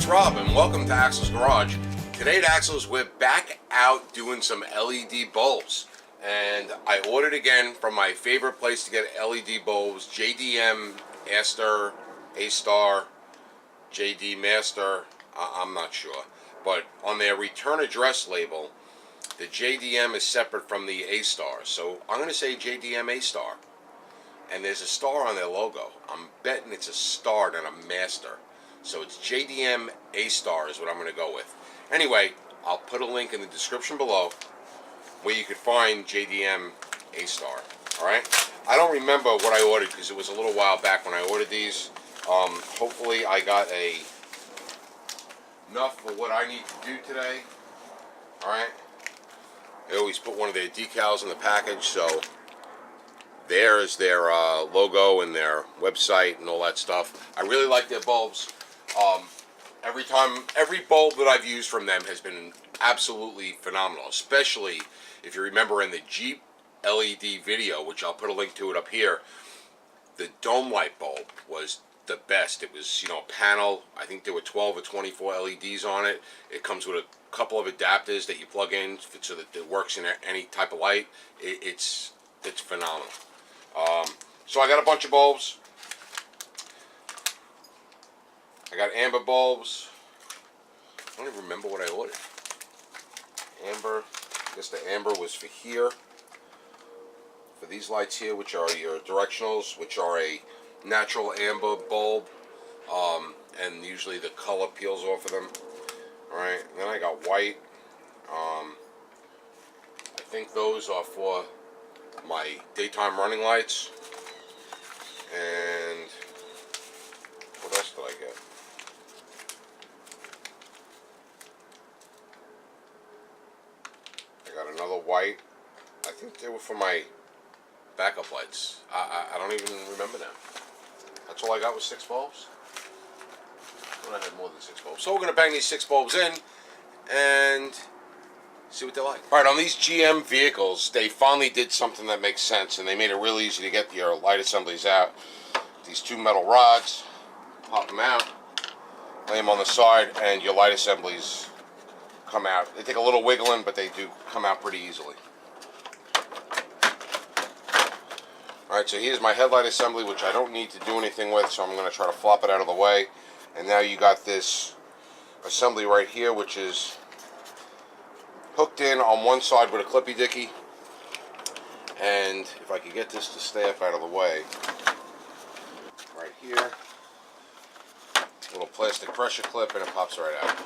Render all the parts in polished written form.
it's Rob and welcome to Axel's Garage. Today at Axel's we're back out doing some LED bulbs, and I ordered again from my favorite place to get LED bulbs, JDM, aStar, JD Master, I'm not sure, but on their return address label the JDM is separate from the aStar, so I'm going to say JDM aStar, and there's a star on their logo. I'm betting it's a star, not a master. So it's JDM aStar is what I'm going to go with. Anyway, I'll put a link in the description below where you could find JDM aStar. Alright? I don't remember what I ordered because it was a little while back when I ordered these. Hopefully I got enough for what I need to do today. Alright? They always put one of their decals in the package, so there's their logo and their website and all that stuff. I really like their bulbs. Every bulb that I've used from them has been absolutely phenomenal, especially if you remember in the Jeep LED video, which I'll put a link to it up here. The dome light bulb was the best. It was, you know, a panel. I think there were 12 or 24 LEDs on it. It comes with a couple of adapters that you plug in so that it works in any type of light. It's phenomenal. So I got a bunch of bulbs. I got amber bulbs. I don't even remember what I ordered. Amber. I guess the amber was for here. For these lights here, which are your directionals, which are a natural amber bulb. And usually the color peels off of them. Alright, then I got white. I think those are for my daytime running lights. And what else did I get? I got another white. I think they were for my backup lights. I don't even remember now. That's all I got was 6 bulbs. I had more than 6 bulbs. So we're going to bang these 6 bulbs in and see what they're like. Alright, on these GM vehicles, they finally did something that makes sense, and they made it real easy to get your light assemblies out. These 2 metal rods, pop them out, lay them on the side, and your light assemblies come out. They take a little wiggling, but they do come out pretty easily. Alright, so here's my headlight assembly, which I don't need to do anything with, so I'm going to try to flop it out of the way. And now you got this assembly right here, which is hooked in on one side with a clippy dicky. And if I could get this to stay up out of the way, right here, little plastic pressure clip, and it pops right out.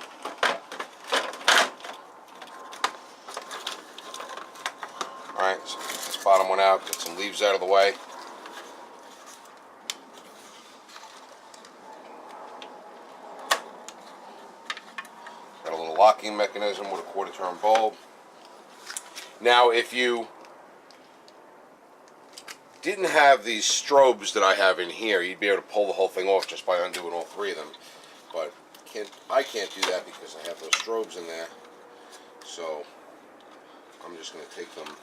Alright, so get this bottom one out, get some leaves out of the way. Got a little locking mechanism with a quarter-turn bulb. Now, if you didn't have these strobes that I have in here, you'd be able to pull the whole thing off just by undoing all 3 of them. But I can't do that because I have those strobes in there. So I'm just going to take them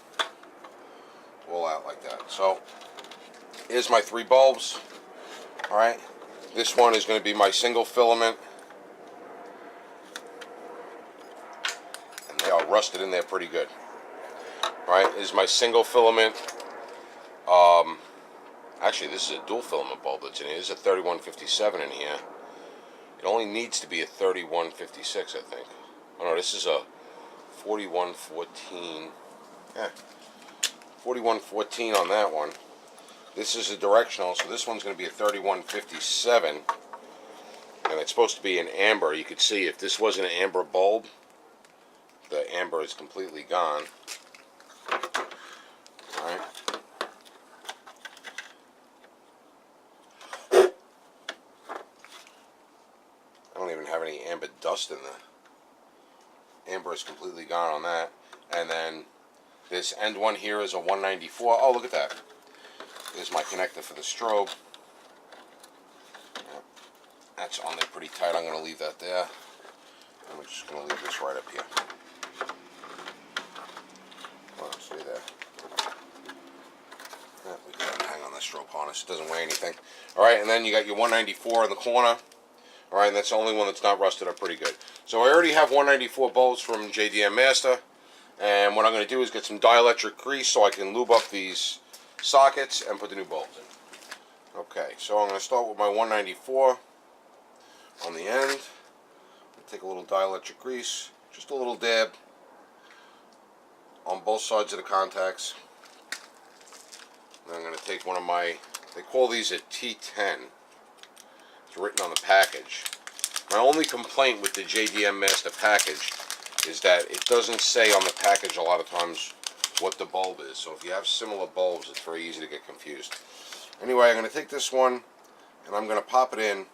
all out like that. So here's my 3 bulbs. Alright, this one is going to be my single filament, and they are rusted in there pretty good. Alright, this is my single filament. Actually, this is a dual filament bulb that's in here. There's a 3157 in here. It only needs to be a 3156, I think. Oh no, this is a 4114. Yeah, 4114 on that one. This is a directional, so this one's going to be a 3157, and it's supposed to be an amber. You could see if this wasn't an amber bulb, the amber is completely gone. Alright. I don't even have any amber dust in there. Amber is completely gone on that. And then this end one here is a 194. Oh, look at that. There's my connector for the strobe. Yeah, that's on there pretty tight. I'm going to leave that there. I'm just going to leave this right up here. Well, stay there. Yeah, we can hang on the strobe harness. It doesn't weigh anything. Alright, and then you got your 194 in the corner, Alright, and that's the only one that's not rusted up pretty good. So I already have 194 bulbs from JDM Master. And what I'm going to do is get some dielectric grease so I can lube up these sockets and put the new bulbs in. Okay, so I'm going to start with my 194 on the end. Take a little dielectric grease, just a little dab on both sides of the contacts. And I'm going to take one of my, they call these a T10. It's written on the package. My only complaint with the JDM Master package is that it doesn't say on the package a lot of times what the bulb is. So if you have similar bulbs, it's very easy to get confused. Anyway, I'm going to take this one and I'm going to pop it in.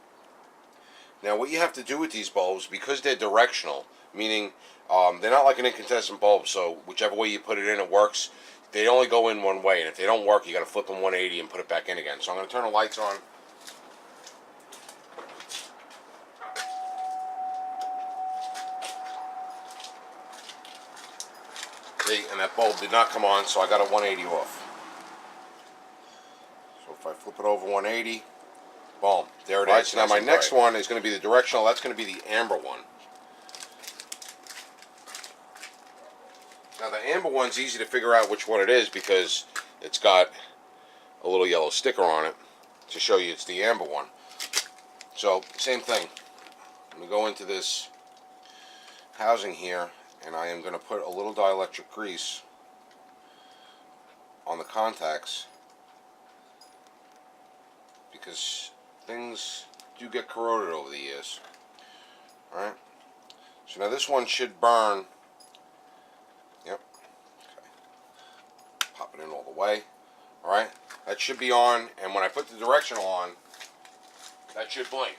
Now what you have to do with these bulbs, because they're directional, meaning they're not like an incandescent bulb, so whichever way you put it in, it works. They only go in one way, and if they don't work, you got to flip them 180 and put it back in again. So I'm going to turn the lights on. See, and that bulb did not come on, so I got it 180 off. So if I flip it over 180, boom, there it is. Right, so now my next one is going to be the directional. That's going to be the amber one. Now the amber one's easy to figure out which one it is because it's got a little yellow sticker on it to show you it's the amber one. So same thing. I'm going to go into this housing here and I am going to put a little dielectric grease on the contacts because things do get corroded over the years. Alright, so now this one should burn. Yep. Okay. Pop it in all the way. Alright, that should be on, and when I put the directional on, that should blink.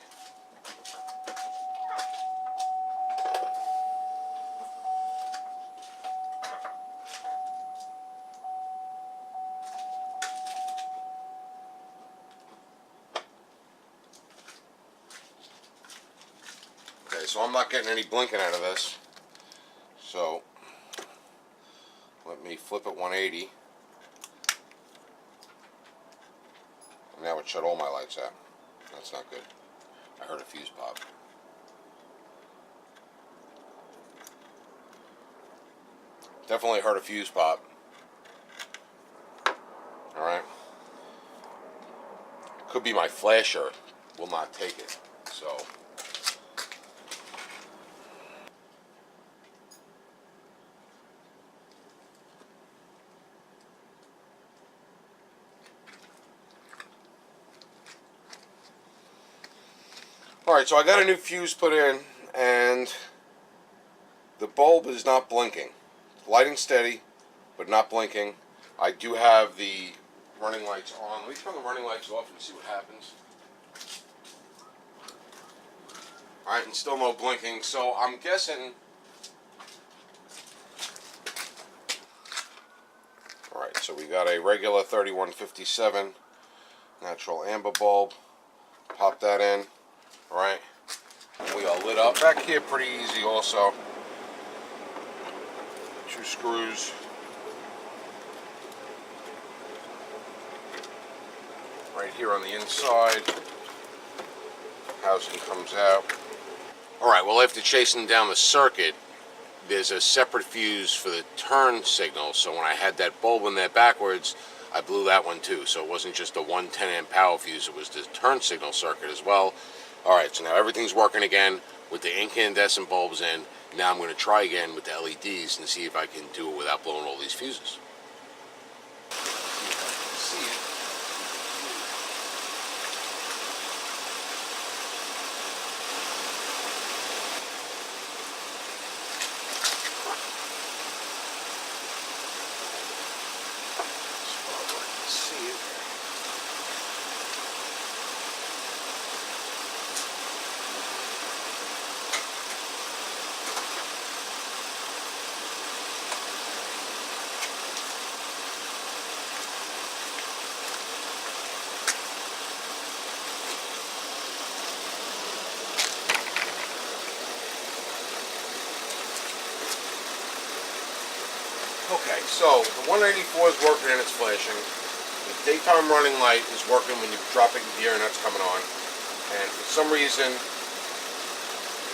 So I'm not getting any blinking out of this. So let me flip it 180. And now it shut all my lights out. That's not good. I heard a fuse pop. Definitely heard a fuse pop. Alright. Could be my flasher will not take it. So alright, so I got a new fuse put in, and the bulb is not blinking. Lighting steady, but not blinking. I do have the running lights on. Let me turn the running lights off and see what happens. Alright, and still no blinking, so I'm guessing. Alright, so we got a regular 3157 natural amber bulb. Pop that in. Alright, we are lit up. Back here pretty easy also. 2 screws. Right here on the inside. Housing comes out. Alright, well after chasing down the circuit, there's a separate fuse for the turn signal, so when I had that bulb in there backwards, I blew that one too. So it wasn't just a 110 amp power fuse, it was the turn signal circuit as well. Alright, so now everything's working again with the incandescent bulbs in. Now I'm going to try again with the LEDs and see if I can do it without blowing all these fuses. See it. Okay, so the 194 is working and it's flashing. The daytime running light is working when you drop it in gear and that's coming on. And for some reason,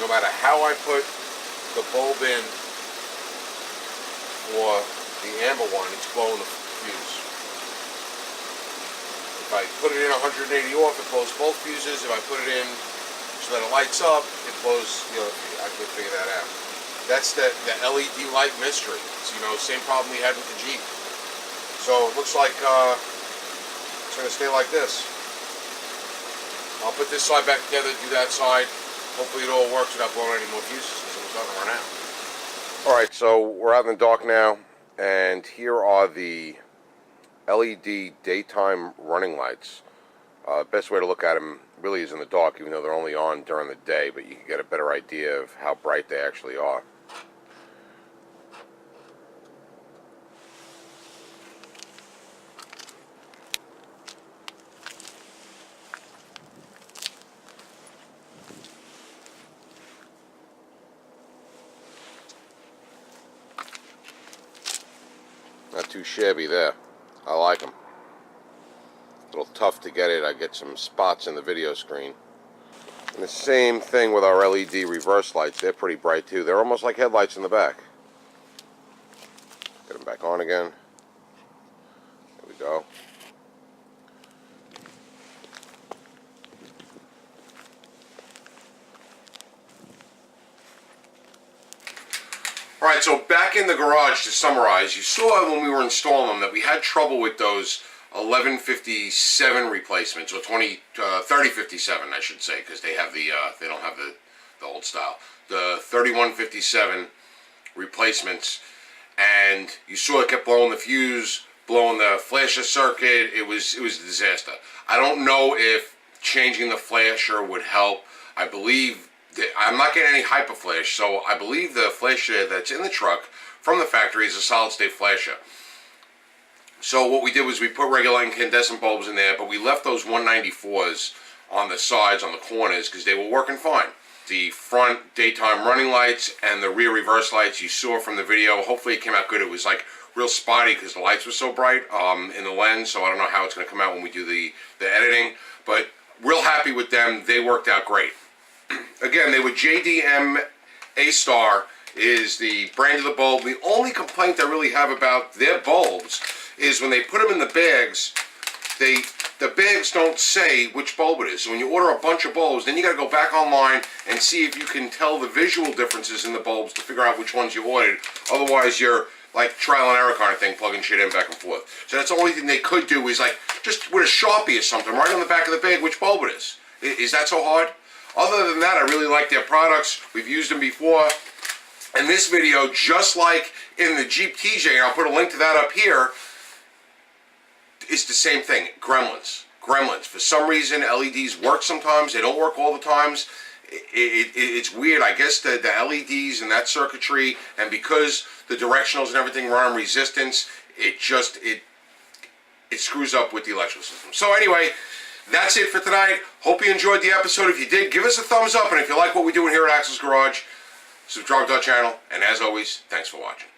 no matter how I put the bulb in for the amber one, it's blowing the fuse. If I put it in 180 off, it blows both fuses. If I put it in so that it lights up, it blows the other fuse. I can figure that out. That's the LED light mystery. It's, you know, same problem we had with the Jeep. So it looks like it's going to stay like this. I'll put this side back together, do that side. Hopefully it all works without blowing any more fuses because it's starting to run out. Alright, so we're out in the dark now, and here are the LED daytime running lights. Best way to look at them really is in the dark, even though they're only on during the day, but you can get a better idea of how bright they actually are. Not too shabby there. I like them. A little tough to get it. I get some spots in the video screen. And the same thing with our LED reverse lights. They're pretty bright too. They're almost like headlights in the back. Get them back on again. There we go. Alright, so back in the garage, to summarize, you saw when we were installing them that we had trouble with those 1157 replacements, or 3057 I should say, because they have the they don't have the old style. The 3157 replacements, and you saw it kept blowing the fuse, blowing the flasher circuit. It was a disaster. I don't know if changing the flasher would help. I believe I'm not getting any hyper flash, so I believe the flasher that's in the truck from the factory is a solid state flasher. So what we did was we put regular incandescent bulbs in there, but we left those 194s on the sides, on the corners, because they were working fine. The front daytime running lights and the rear reverse lights you saw from the video, hopefully it came out good. It was like real spotty because the lights were so bright in the lens, so I don't know how it's going to come out when we do the editing, but real happy with them. They worked out great. Again, they were JDM aStar is the brand of the bulb. The only complaint I really have about their bulbs is when they put them in the bags, the bags don't say which bulb it is. So when you order a bunch of bulbs, then you got to go back online and see if you can tell the visual differences in the bulbs to figure out which ones you ordered. Otherwise, you're like trial and error kind of thing, plugging shit in back and forth. So that's the only thing they could do is like just with a Sharpie or something, right on the back of the bag, which bulb it is. Is that so hard? Other than that, I really like their products. We've used them before. And this video, just like in the Jeep TJ, and I'll put a link to that up here, is the same thing. Gremlins. For some reason, LEDs work sometimes. They don't work all the times. It's weird. I guess the LEDs and that circuitry, and because the directionals and everything run on resistance, it screws up with the electrical system. So anyway, that's it for tonight. Hope you enjoyed the episode. If you did, give us a thumbs up. And if you like what we're doing here at Axel's Garage, subscribe to our channel. And as always, thanks for watching.